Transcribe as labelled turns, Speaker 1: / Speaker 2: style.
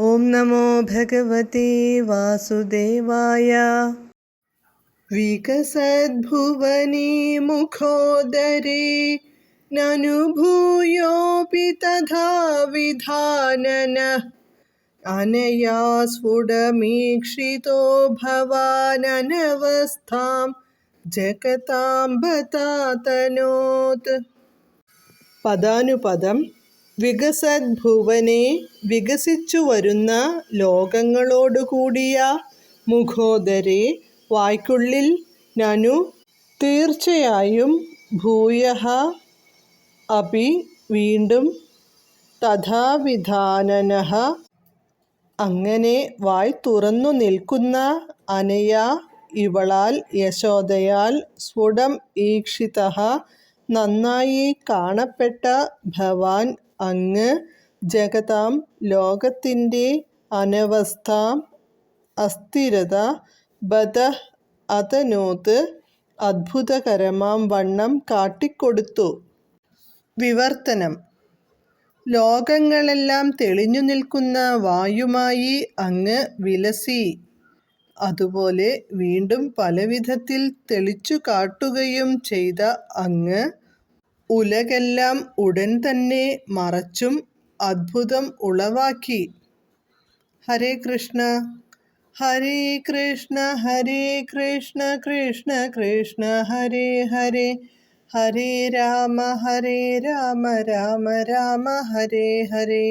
Speaker 1: ഓം നമോ ഭഗവതേ വാസുദേവായ. വികസദ്ഭുവനേ മുഖോദരേ നനു ഭൂയോപി തഥാ വിധാനനഃ അനയാ സ്ഫുടമീക്ഷിതോ ഭവാനനവസ്ഥാം ജഗതാം ബതാതനോത്. പദാനുപദം. വികസദ്ഭുവനെ വികസിച്ചു വരുന്ന ലോകങ്ങളോടുകൂടിയ മുഖോദരേ വായ്ക്കുള്ളിൽ നനു തീർച്ചയായും ഭൂയഃ അപി വീണ്ടും തഥാവിധാനനഃ അങ്ങനെ വായ് തുറന്നു നിൽക്കുന്ന അനയാ ഇവളാൽ യശോദയാൽ സ്ഫുടം ഈക്ഷിതഃ നന്നായി കാണപ്പെട്ട ഭവാൻ അങ്ങ് ജഗതാം ലോകത്തിൻ്റെ അനവസ്ഥാം അസ്ഥിരത ബതഃ അതനോത് അദ്ഭുതകരമാം വണ്ണം കാട്ടിക്കൊടുത്തു. വിവർത്തനം. ലോകങ്ങളെല്ലാം തെളിഞ്ഞു നിൽക്കുന്ന വായുമായി അങ്ങ് വിലസി. അതുപോലെ വീണ്ടും പലവിധത്തിൽ തെളിച്ചു കാട്ടുകയും ചെയ്ത അങ്ങ് ഉലകെല്ലാം ഉടൻ തന്നെ മറച്ചും അദ്ഭുതം ഉളവാക്കി. ഹരേ കൃഷ്ണ. ഹരേ കൃഷ്ണ ഹരേ കൃഷ്ണ കൃഷ്ണ കൃഷ്ണ ഹരേ ഹരേ ഹരേ രാമ രാമ രാമ ഹരേ ഹരേ.